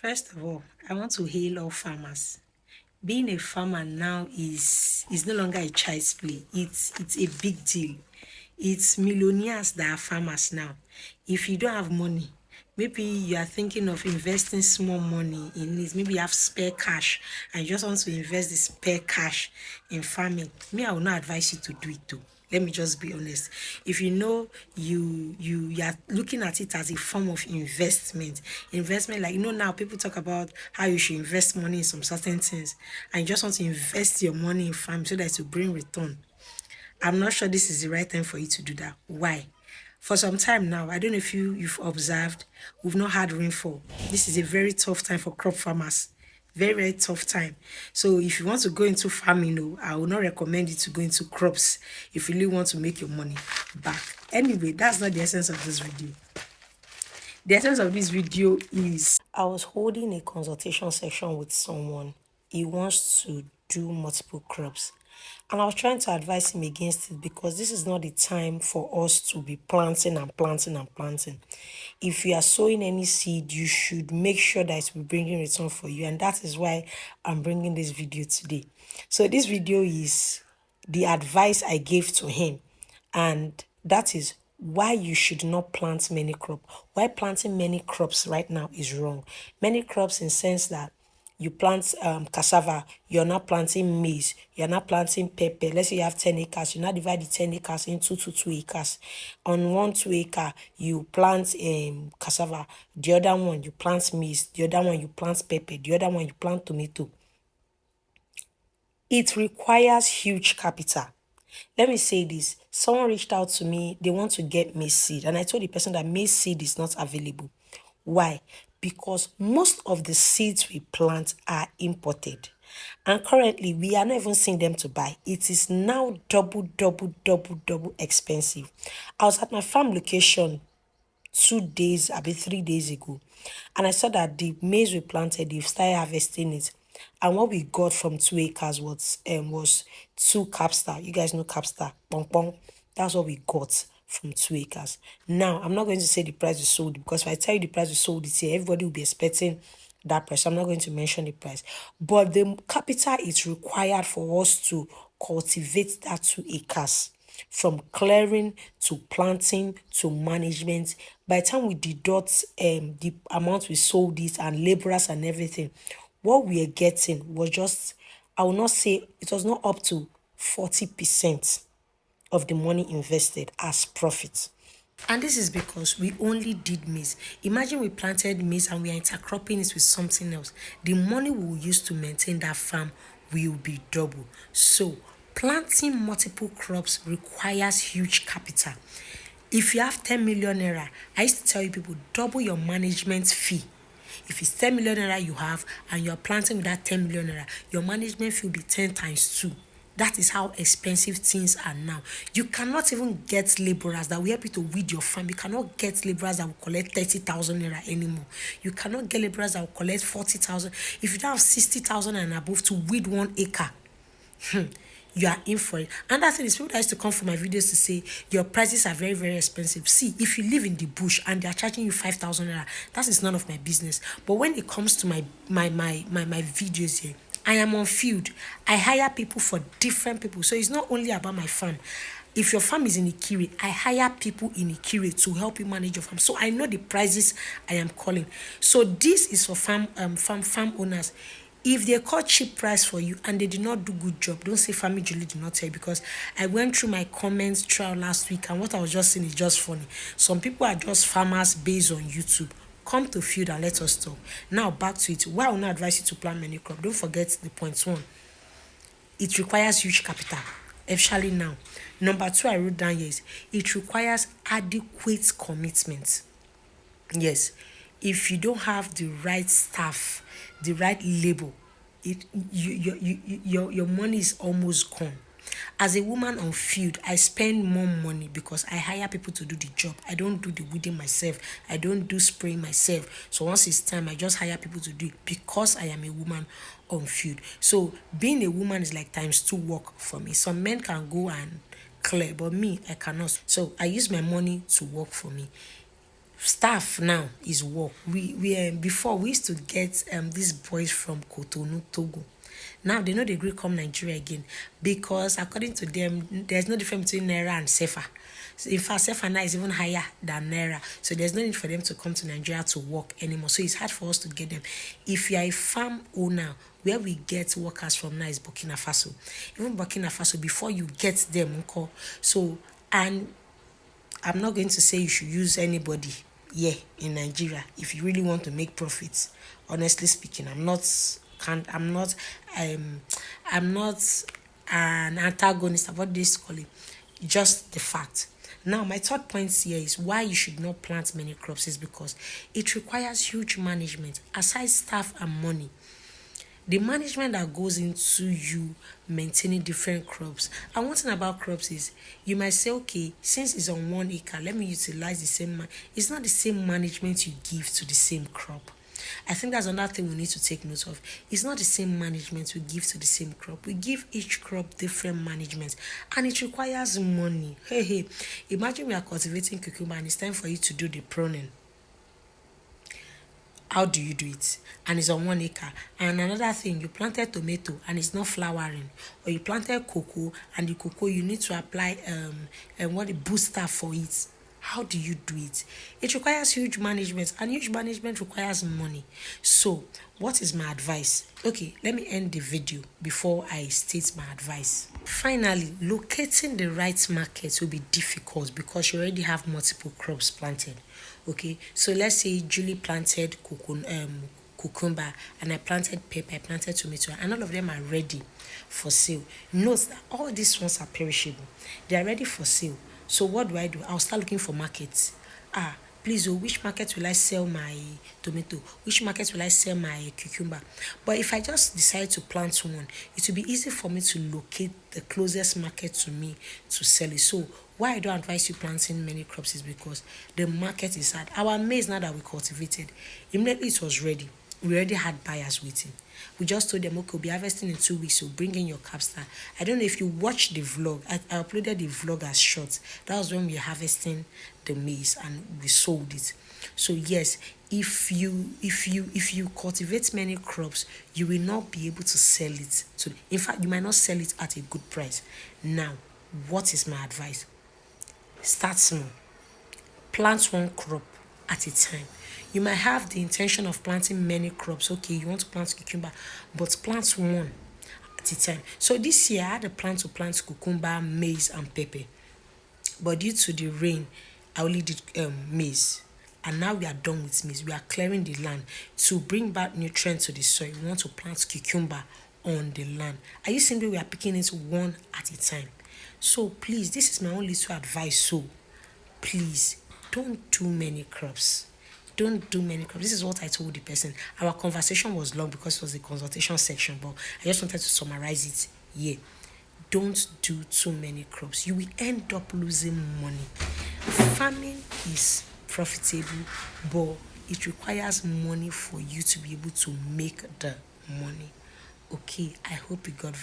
First of all, I want to hail all farmers. Being a farmer now is no longer a child's play. It's a big deal. It's millionaires that are farmers now. If you don't have money, maybe you are thinking of investing small money in this. Maybe you have spare cash and you just want to invest the spare cash in farming. Me, I will not advise you to do it too. Let me just be honest. If you know you are looking at it as a form of investment, like now people talk about how you should invest money in some certain things, and you just want to invest your money in farm so that it will bring return. I'm not sure this is the right time for you to do that. Why? For some time now, I don't know if you've observed, we've not had rainfall. This is a very tough time for crop farmers. Very, very tough time. So if you want to go into farming, no, I would not recommend you to go into crops if you really want to make your money back. Anyway, that's not the essence of this video. The essence of this video is I was holding a consultation session with someone. He wants to do multiple crops. And I was trying to advise him against it because this is not the time for us to be planting and planting and planting. If you are sowing any seed, you should make sure that it will be bringing return for you. And that is why I'm bringing this video today. So this video is the advice I gave to him, and that is why you should not plant many crops. Why planting many crops right now is wrong. Many crops in sense that you plant cassava, you're not planting maize, you're not planting pepper. Let's say you have 10 acres, you now divide the 10 acres into 2 acres. On 1 2 acre, you plant cassava, the other one you plant maize, the other one you plant pepper, the other one you plant tomato. It requires huge capital. Let me say this. Someone reached out to me, they want to get maize seed. And I told the person that maize seed is not available. Why? Because most of the seeds we plant are imported. And currently, we are not even seeing them to buy. It is now double expensive. I was at my farm location 2 days, about 3 days ago, and I saw that the maize we planted, they've started harvesting it. And what we got from 2 acres was two capstar. You guys know capstar, pong pong. That's what we got from 2 acres. Now, I'm not going to say the price we sold, because if I tell you the price we sold it here, everybody will be expecting that price. So I'm not going to mention the price. But the capital is required for us to cultivate that 2 acres, from clearing to planting to management. By the time we deduct the amount we sold it and laborers and everything, what we are getting was just, I will not say, it was not up to 40% of the money invested as profit. And this is because we only did maize. Imagine we planted maize and we are intercropping it with something else. The money we will use to maintain that farm will be double. So planting multiple crops requires huge capital. If you have 10 million naira, I used to tell you people, double your management fee. If it's 10 million naira you have and you're planting with that 10 million naira, your management fee will be 10 times 2. That is how expensive things are now. You cannot even get laborers that will help you to weed your farm. You cannot get laborers that will collect 30,000 naira anymore. You cannot get laborers that will collect 40,000. If you don't have 60,000 and above to weed 1 acre, you are in for it. And that thing is, people that used to come for my videos to say your prices are very, very expensive. See, if you live in the bush and they are charging you 5,000 naira, that is none of my business. But when it comes to my videos here, I am on field. I hire people for different people. So it's not only about my farm. If your farm is in Ikire, I hire people in Ikire to help you manage your farm. So I know the prices I am calling. So this is for farm owners. If they call cheap price for you and they did not do good job, don't say Family Julie did not tell you, because I went through my comments trial last week and what I was just saying is just funny. Some people are just farmers based on YouTube. Come to field and let us talk. Now back to it. Why I will not advise you to plant many crops? Don't forget the point one. It requires huge capital, especially now. Number two, I wrote down here is it requires adequate commitment. Yes, if you don't have the right staff, the right labor, your money is almost gone. As a woman on field, I spend more money because I hire people to do the job. I don't do the weeding myself. I don't do spraying myself. So once it's time, I just hire people to do it because I am a woman on field. So being a woman is like times 2 work for me. Some men can go and clear, but me, I cannot. So I use my money to work for me. Staff now is work. We before we used to get these boys from Cotonou, Togo. Now they know they agree come Nigeria again because according to them, there's no difference between Naira and Sefa. So in fact, Sefa now is even higher than Naira. So there's no need for them to come to Nigeria to work anymore. So it's hard for us to get them. If you are a farm owner, where we get workers from now is Burkina Faso. Even Burkina Faso, before you get them, okay? So, and I'm not going to say you should use anybody here in Nigeria if you really want to make profits. Honestly speaking, I'm not um I'm not an antagonist about this call it. Just the fact. Now, my third point here is why you should not plant many crops is because it requires huge management, aside staff and money. The management that goes into you maintaining different crops. And one thing about crops is you might say, okay, since it's on 1 acre, let me utilize the same it's not the same management you give to the same crop. I think that's another thing we need to take note of. It's not the same management we give to the same crop. We give each crop different management and it requires money. Hey, imagine we are cultivating cucumber and it's time for you to do the pruning. How do you do it? And it's on 1 acre. And another thing, you planted tomato and it's not flowering, or you planted cocoa and the cocoa you need to apply what a booster for it. How do you do it? It requires huge management, and huge management requires money. So, what is my advice? Okay, let me end the video before I state my advice. Finally, locating the right market will be difficult because you already have multiple crops planted. Okay, so let's say Julie planted cucumber and I planted pepper, I planted tomato, and all of them are ready for sale. Note that all these ones are perishable. They are ready for sale. So what do? I'll start looking for markets. Please, which market will I sell my tomato? Which market will I sell my cucumber? But if I just decide to plant one, it will be easy for me to locate the closest market to me to sell it. So why I don't advise you planting many crops is because the market is hard. Our maize now that we cultivated, immediately it was ready. We already had buyers waiting. We just told them, okay, we'll be harvesting in 2 weeks, so bring in your capstar. I don't know if you watched the vlog. I uploaded the vlog as short. That was when we were harvesting the maize and we sold it. So yes, if you cultivate many crops, you will not be able to sell it. So in fact, you might not sell it at a good price. Now, what is my advice? Start small. Plant one crop at a time. You might have the intention of planting many crops. Okay, you want to plant cucumber, but plant one at a time. So this year I had a plan to plant cucumber, maize, and pepper. But due to the rain, I only did maize. And now we are done with maize. We are clearing the land to bring back nutrients to the soil. We want to plant cucumber on the land. Are you seeing that we are picking it one at a time? So please, this is my only little advice. So please, don't do many crops. Don't do many crops. This is what I told the person. Our conversation was long because it was a consultation section, but I just wanted to summarize it here. Don't do too many crops. You will end up losing money. Farming is profitable, but it requires money for you to be able to make the money. Okay, I hope you got